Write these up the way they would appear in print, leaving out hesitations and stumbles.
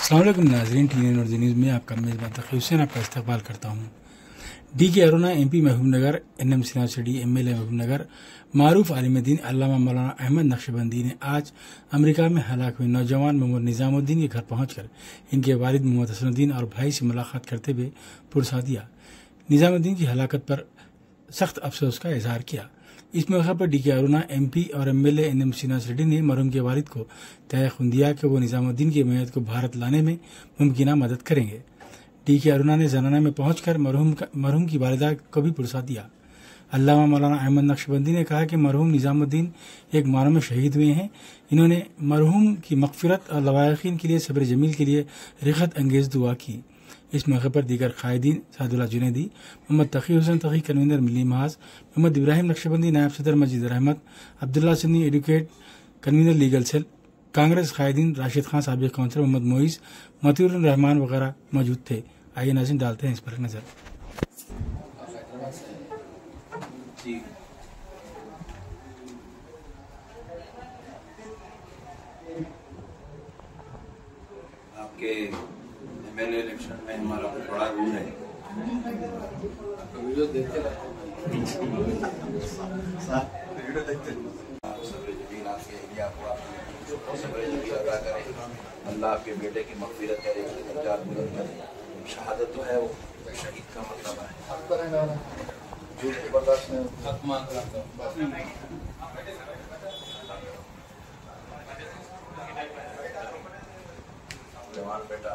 अस्सलाम वालेकुम नाज़रीन, टीएन और न्यूज़ में आपका मेज़बान तक़ी हुसैन आपका इस्तकबाल करता हूँ। D K. Aruna MP Mahbubnagar, NM सिनासडी MLA महबूबनगर, मारूफ आलिम दीन अल्लामा मौलाना अहमद नक्शबंदी ने आज अमेरिका में हलाक हुए नौजवान मोहम्मद निज़ामुद्दीन के घर पहुंचकर इनके वालिद मोहम्मद हसनुद्दीन और भाई से मुलाकात करते हुए पुरसा दिया। निज़ामुद्दीन की हलाकत पर सख्त अफसोस का इजहार किया। इस मौके पर डी.के. अरुणा MP और MLA NM सिनासडी ने मरहूम के वालिद को तयक़ुन दिया कि वो निज़ामुद्दीन की मैयत को भारत लाने में मुमकिना मदद करेंगे। डी.के. अरुणा ने जनाना में पहुंचकर मरहूम की वालिदा को भी पुरसा दिया। अल्लामा मौलाना अहमद नक्शबंदी ने कहा कि मरहूम निज़ामुद्दीन एक मानो में शहीद हुए हैं। इन्होंने मरहूम की मग़फ़िरत और लवायक़ीन के लिए सब्र जमील के लिए रिग़त अंगेज़ दुआ की। इस मौके पर दीगर क़ायदीन सादुल्लाह जुनैदी, मोहम्मद तक़ी हुसैन तक़ी कन्वीनर मिली महाज, मोहम्मद इब्राहिम नक्शबंदी नायब सदर Masjid Rahmat, Abdullah Sunny advocate convener legal cell, Congress क़ायदीन राशिद खान साबिक़ काउंसलर, मोहम्मद मोइज़, मतीउर रहमान वगैरह मौजूद थे। आइए नाज़रीन डालते हैं इस पर नज़र। आपके MLA इलेक्शन में हमारा कुछ बड़ा रूल है। वीडियो देखते अल्लाह आपके बेटे की मग़फ़िरत करे, दर्जात बुलंद करे। शहादत तो है, वो शहीद का मतलब है। झूठ को बर्दाश्त नहीं जवान बेटा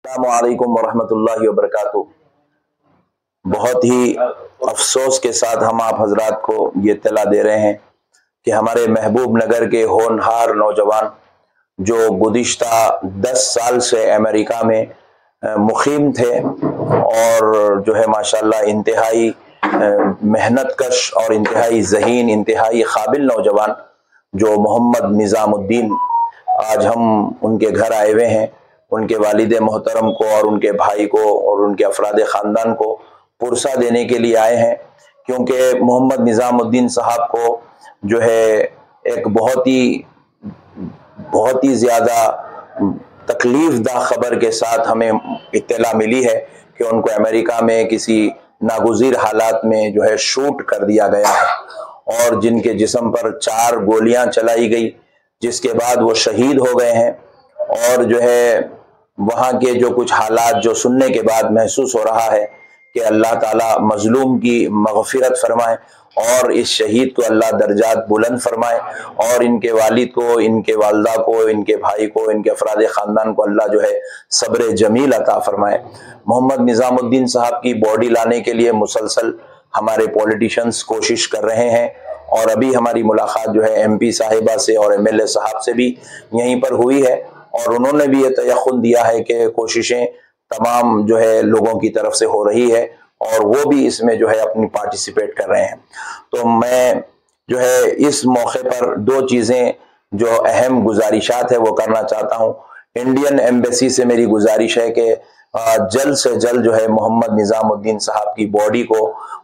अस्सलामुअलैकुम वरहमतुल्लाहि वबरकातुहू। बहुत ही अफसोस के साथ हम आप हजरात को ये इत्तला दे रहे हैं कि हमारे महबूब नगर के होनहार नौजवान जो गुज़िश्ता 10 साल से अमेरिका में मुक़ीम थे और जो है माशाल्लाह इंतहाई मेहनत कश और इंतहाई ज़हीन, इंतहाई काबिल नौजवान जो मोहम्मद निज़ामुद्दीन, आज हम उनके घर आए हुए हैं। उनके वालिद मोहतरम को और उनके भाई को और उनके अफराद ख़ानदान को पुरसा देने के लिए आए हैं, क्योंकि मोहम्मद निज़ामुद्दीन साहब को जो है एक बहुत ही ज़्यादा तकलीफ़ दा खबर के साथ हमें इत्तला मिली है कि उनको अमेरिका में किसी नागुज़ीर हालात में जो है शूट कर दिया गया है और जिनके जिस्म पर 4 गोलियां चलाई गई, जिसके बाद वो शहीद हो गए हैं। और जो है वहाँ के जो कुछ हालात जो सुनने के बाद महसूस हो रहा है कि अल्लाह ताला मजलूम की मग़फ़िरत फरमाए और इस शहीद को अल्लाह दर्जात बुलंद फरमाए और इनके वालिद को, इनके वालदा को, इनके भाई को, इनके अफराद ख़ानदान को अल्लाह जो है सब्र जमील अता फरमाए। मोहम्मद निज़ामुद्दीन साहब की बॉडी लाने के लिए मुसलसल हमारे पॉलिटिशियंस कोशिश कर रहे हैं और अभी हमारी मुलाकात जो है MP साहिबा से और MLA साहब से भी यहीं पर हुई है और उन्होंने भी ये तयक़ुन दिया है कि कोशिशें तमाम जो है लोगों की तरफ से हो रही है और वो भी इसमें जो है अपनी पार्टिसिपेट कर रहे हैं। तो मैं जो है इस मौके पर 2 चीज़ें जो अहम गुजारिशात है वो करना चाहता हूँ। इंडियन एम्बेसी से मेरी गुजारिश है कि जल्द से जल्द जो है मोहम्मद निज़ामुद्दीन साहब की बॉडी को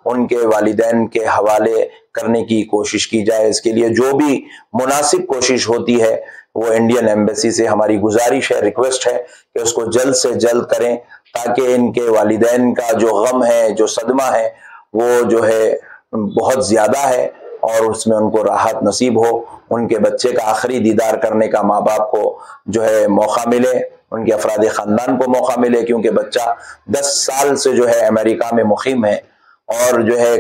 उनके वालिदैन के हवाले करने की कोशिश की जाए। इसके लिए जो भी मुनासिब कोशिश होती है वो इंडियन एम्बेसी से हमारी गुजारिश है, रिक्वेस्ट है कि उसको जल्द से जल्द करें, ताकि इनके वालिदैन का जो गम है, जो सदमा है, वो जो है बहुत ज़्यादा है और उसमें उनको राहत नसीब हो। उनके बच्चे का आखिरी दीदार करने का माँ बाप को जो है मौका मिले, उनके अफराद ख़ानदान को मौका मिले, क्योंकि बच्चा 10 साल से जो है अमेरिका में मुक़ीम है और जो है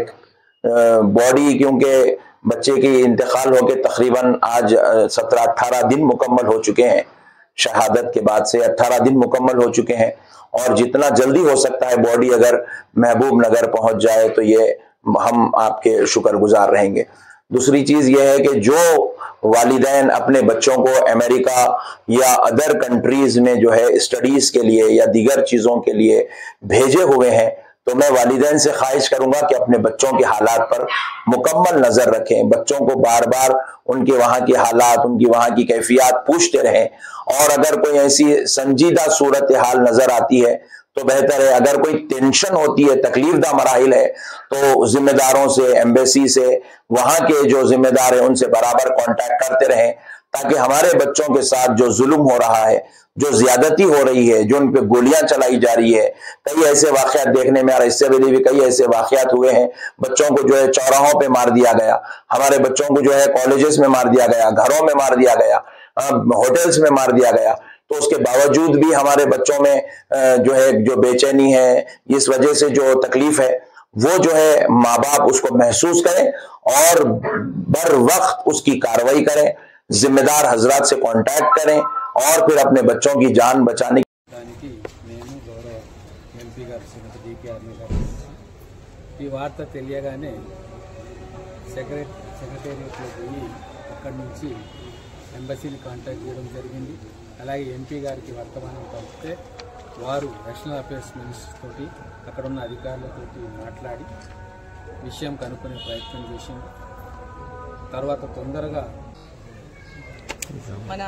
बॉडी, क्योंकि बच्चे की इंतकाल होकर तकरीबन आज 17-18 दिन मुकम्मल हो चुके हैं, शहादत के बाद से 18 दिन मुकम्मल हो चुके हैं और जितना जल्दी हो सकता है बॉडी अगर महबूब नगर पहुंच जाए तो ये हम आपके शुक्रगुजार रहेंगे। दूसरी चीज़ ये है कि जो वालिदैन अपने बच्चों को अमेरिका या अदर कंट्रीज़ में जो है स्टडीज़ के लिए या दीगर चीज़ों के लिए भेजे हुए हैं, तो मैं वालिदैन से ख्वाहिश करूंगा कि अपने बच्चों के हालात पर मुकम्मल नज़र रखें, बच्चों को बार बार उनके वहाँ की हालात, उनकी वहाँ की कैफियत पूछते रहें और अगर कोई ऐसी संजीदा सूरत हाल नज़र आती है तो बेहतर है। अगर कोई टेंशन होती है, तकलीफदा मराहिल है, तो जिम्मेदारों से, एम्बेसी से, वहां के जो जिम्मेदार है उनसे बराबर कांटेक्ट करते रहें, ताकि हमारे बच्चों के साथ जो जुल्म हो रहा है, जो ज्यादती हो रही है, जो उन पे गोलियां चलाई जा रही है, कई ऐसे वाकयात देखने में आ रहा है। इससे पहले भी कई ऐसे वाकयात हुए हैं, बच्चों को जो है चौराहों पे मार दिया गया, हमारे बच्चों को जो है कॉलेजेस में मार दिया गया, घरों में मार दिया गया, होटल्स में मार दिया गया। तो उसके बावजूद भी हमारे बच्चों में जो है जो बेचैनी है, इस वजह से जो तकलीफ है, वो जो है माँ बाप उसको महसूस करें और बर वक्त उसकी कार्रवाई करें, जिम्मेदार हजरात से कांटेक्ट करें और फिर अपने बच्चों की जान बचाने ఈ వార్త తెలియగానే సెక్రటేరియట్లో పోయి అక్కడి నుంచి ఎంబసీని కాంటాక్ట్ చేయడం జరిగింది. అలాగే ఎంపీ గారికి వర్తమానం పంపితే వారు నేషనల్ అఫేర్స్ మినిస్టర్ తోటి అక్కడ ఉన్న అధికారులతోటి మాట్లాడి విషయం కనుక్కునే ప్రయత్నం చేసింది. తర్వాత తొందరగా మన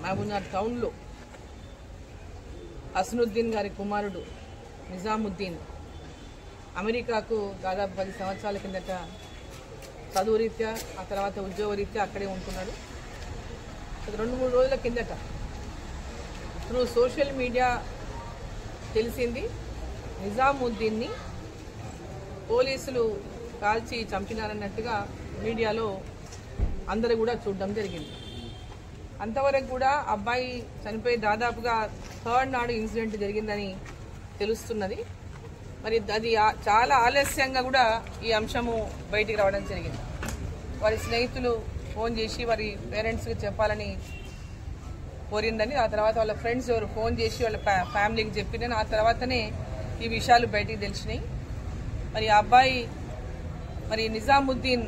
మహబూబ్నగర్ టౌన్లో హసనుద్దీన్ గారి కుమారుడు నిజాముద్దీన్ అమెరికాకు దాదాపు 10 సంవత్సరాల కిందట చదువు రీత్యా, ఆ తర్వాత ఉద్యోగ రీత్యా అక్కడే ఉంటున్నాడు. 2-3 రోజుల కిందట త్రూ సోషల్ మీడియా తెలిసింది నిజాముద్దీన్ని పోలీసులు కాల్చి చంపినారన్నట్టుగా మీడియాలో అందరూ కూడా చూడడం జరిగింది. అంతవరకు కూడా అబ్బాయి చనిపోయి దాదాపుగా 3rd నాడు ఇన్సిడెంట్ జరిగిందని తెలుస్తున్నది. మరి అది చాలా ఆలస్యంగా కూడా ఈ అంశము బయటికి రావడం జరిగింది. వారి స్నేహితులు ఫోన్ చేసి వారి పేరెంట్స్కి చెప్పాలని కోరిందని, ఆ తర్వాత వాళ్ళ ఫ్రెండ్స్ ఎవరు ఫోన్ చేసి వాళ్ళ ఫ్యామిలీకి చెప్పిందని, ఆ తర్వాతనే ఈ విషయాలు బయటికి తెలిసినాయి. మరి ఆ అబ్బాయి మరి నిజాముద్దీన్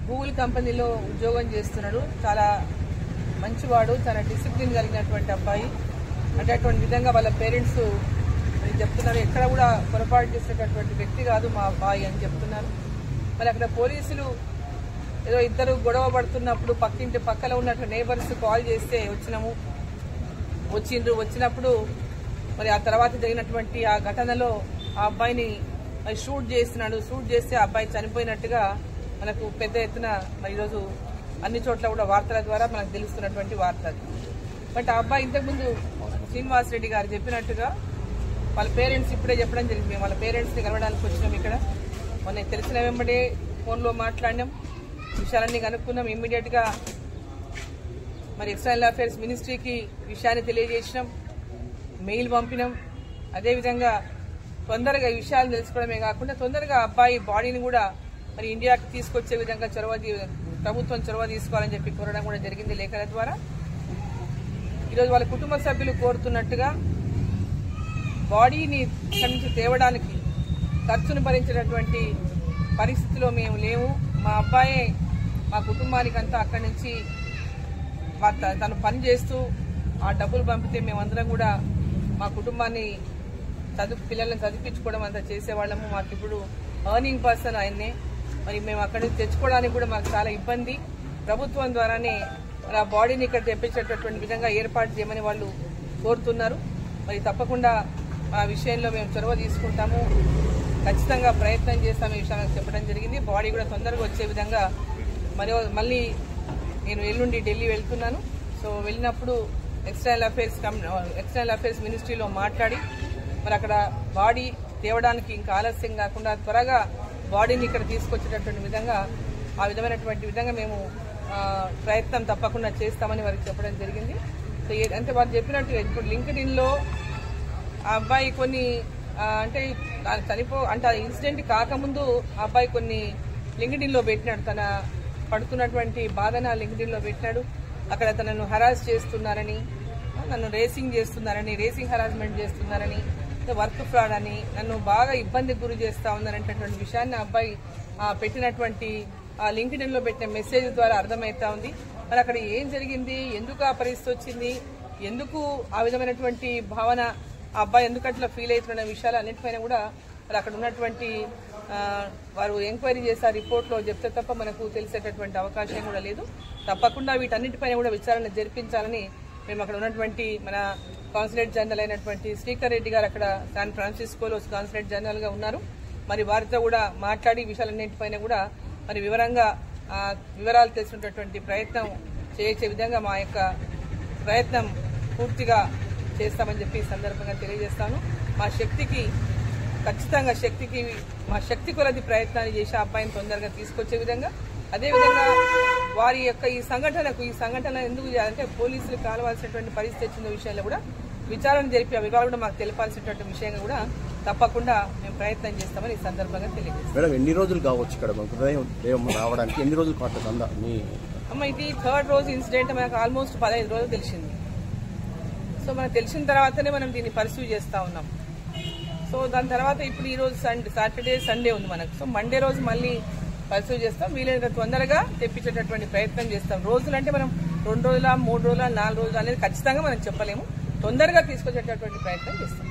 గూగుల్ కంపెనీలో ఉద్యోగం చేస్తున్నాడు. చాలా మంచివాడు, చాలా డిసిప్లిన్ కలిగినటువంటి అబ్బాయి. అంటే అటువంటి విధంగా వాళ్ళ పేరెంట్స్ చెప్తున్నారు, ఎక్కడ కూడా పొరపాటు చేసేటటువంటి వ్యక్తి కాదు మా అబ్బాయి అని చెప్తున్నారు. మరి అక్కడ పోలీసులు ఏదో ఇద్దరు గొడవ పడుతున్నప్పుడు పక్కింటి పక్కన ఉన్నట్టు నేబర్స్ కాల్ చేస్తే వచ్చినప్పుడు మరి ఆ తర్వాత జరిగినటువంటి ఆ ఘటనలో ఆ అబ్బాయిని మరి షూట్ చేస్తే ఆ అబ్బాయి చనిపోయినట్టుగా మనకు పెద్ద ఎత్తున మరి ఈరోజు అన్ని చోట్ల కూడా వార్తల ద్వారా మనకు తెలుస్తున్నటువంటి వార్త. బట్ ఆ అబ్బాయి ఇంతకుముందు శ్రీనివాస్ రెడ్డి గారు చెప్పినట్టుగా వాళ్ళ పేరెంట్స్ ఇప్పుడే చెప్పడం జరిగింది. మేము వాళ్ళ పేరెంట్స్ని కలవడానికి వచ్చినాం. ఇక్కడ మొన్న తెలిసిన వెంబడే ఫోన్లో మాట్లాడినాం, విషయాలన్నీ కనుక్కున్నాం. ఇమ్మీడియట్గా మరి ఎక్స్టర్నల్ అఫేర్స్ మినిస్ట్రీకి విషయాన్ని తెలియజేసినాం, మెయిల్ పంపినాం. అదేవిధంగా తొందరగా ఈ విషయాలు తెలుసుకోవడమే కాకుండా తొందరగా అబ్బాయి బాడీని కూడా మరి ఇండియాకి తీసుకొచ్చే విధంగా ప్రభుత్వం చొరవ తీసుకోవాలని చెప్పి కోరడం కూడా జరిగింది లేఖల ద్వారా. ఈరోజు వాళ్ళ కుటుంబ సభ్యులు కోరుతున్నట్టుగా బాడీని ఇక్కడి నుంచి తేవడానికి ఖర్చును భరించేటటువంటి పరిస్థితిలో మేము లేవు. మా అబ్బాయే మా కుటుంబానికి అంతా అక్కడి నుంచి తను పని చేస్తూ ఆ డబ్బులు పంపితే మేమందరం కూడా మా కుటుంబాన్ని పిల్లల్ని చదివించుకోవడం అంతా చేసేవాళ్ళము. మాకు ఇప్పుడు ఎర్నింగ్ పర్సన్ ఆయన్నే. మరి మేము అక్కడి నుంచి తెచ్చుకోవడానికి కూడా మాకు చాలా ఇబ్బంది. ప్రభుత్వం ద్వారానే మరి ఆ బాడీని ఇక్కడ తెప్పించేటటువంటి విధంగా ఏర్పాటు చేయమని వాళ్ళు కోరుతున్నారు. మరి తప్పకుండా ఆ విషయంలో మేము చొరవ తీసుకుంటాము, ఖచ్చితంగా ప్రయత్నం చేస్తాము ఈ విషయాన్ని చెప్పడం జరిగింది. బాడీ కూడా తొందరగా వచ్చే విధంగా మళ్ళీ నేను ఎల్లుండి ఢిల్లీ వెళ్తున్నాను. సో వెళ్ళినప్పుడు ఎక్స్టర్నల్ అఫేర్స్ మినిస్ట్రీలో మాట్లాడి మరి అక్కడ బాడీ తేవడానికి ఇంకా ఆలస్యం కాకుండా త్వరగా బాడీని ఇక్కడ తీసుకొచ్చేటటువంటి విధంగా ఆ విధమైనటువంటి విధంగా మేము ప్రయత్నం తప్పకుండా చేస్తామని వారికి చెప్పడం జరిగింది. సో అంటే వారు చెప్పినట్టుగా ఇప్పుడు లింక్డ్ఇన్లో ఆ అబ్బాయి కొన్ని అంటే ఆ ఇన్సిడెంట్ కాకముందు ఆ అబ్బాయి కొన్ని లింక్డ్ఇన్లో పెట్టినాడు. తన పడుతున్నటువంటి బాధన లింక్డ్ఇన్లో పెట్టినాడు. అక్కడ తనను హరాస్ చేస్తున్నారని, నన్ను రేసింగ్ హరాస్మెంట్ చేస్తున్నారని, వర్క్ ఫ్రాడ్ అని, నన్ను బాగా ఇబ్బందికి గురి చేస్తా ఉందనేటటువంటి విషయాన్ని అబ్బాయి పెట్టినటువంటి లింక్డ్ఇన్లో పెట్టిన మెసేజ్ ద్వారా అర్థమవుతా ఉంది. మరి అక్కడ ఏం జరిగింది, ఎందుకు ఆ పరిస్థితి వచ్చింది, ఎందుకు ఆ విధమైనటువంటి భావన ఆ అబ్బాయి ఎందుకు అట్లా ఫీల్ అవుతున్న విషయాలు అన్నిటిపైన కూడా మరి అక్కడ ఉన్నటువంటి వారు ఎంక్వైరీ చేసే రిపోర్ట్లో చెప్తే తప్ప మనకు తెలిసేటటువంటి అవకాశం కూడా లేదు. తప్పకుండా వీటన్నిటిపైన కూడా విచారణ జరిపించాలని మేము అక్కడ ఉన్నటువంటి మన కాన్సులేట్ జనరల్ అయినటువంటి శ్రీకర్ రెడ్డి గారు అక్కడ శాన్ ఫ్రాన్సిస్కోలో కాన్సులేట్ జనరల్ గా ఉన్నారు. మరి వారితో కూడా మాట్లాడి విషయాలన్నింటిపైన కూడా మరి వివరాలు తెలిసినటువంటి ప్రయత్నం చేసే విధంగా మా యొక్క ప్రయత్నం పూర్తిగా చేస్తామని చెప్పి ఈ సందర్భంగా తెలియజేస్తాను. మా శక్తి కొలది ప్రయత్నాన్ని చేసి ఆ అబ్బాయిని తొందరగా తీసుకొచ్చే విధంగా, అదేవిధంగా వారి యొక్క ఈ సంఘటన ఎందుకు చేయాలంటే పోలీసులు కావాల్సినటువంటి పరిస్థితి వచ్చిన విషయంలో కూడా విచారణ జరిపి ఆ వివరాలు కూడా మాకు తెలిపాల్సినటువంటి విషయంగా కూడా తప్పకుండా మేము ప్రయత్నం చేస్తామని ఈ సందర్భంగా తెలియజేస్తాం. మేడం, ఎన్ని రోజులు కావచ్చు ఇక్కడ మృతదేహం రావడానికి? ఎన్ని రోజులు పడుతుంది? ఇది 3rd రోజు ఇన్సిడెంట్. మనకు ఆల్మోస్ట్ 15 రోజులు తెలిసింది. సో మనకు తెలిసిన తర్వాతనే మనం దీన్ని పర్సూ చేస్తా ఉన్నాం. సో దాని తర్వాత ఇప్పుడు ఈ రోజు సాటర్డే సండే ఉంది మనకు. సో మండే రోజు మళ్ళీ పర్సూ చేస్తాం. వీలైనంత తొందరగా తెప్పించేటటువంటి ప్రయత్నం చేస్తాం. రోజులు అంటే మనం 2 రోజుల 3 రోజుల 4 రోజులు అనేది ఖచ్చితంగా మనం చెప్పలేము. తొందరగా తీసుకొచ్చేటటువంటి ప్రయత్నం చేస్తాం.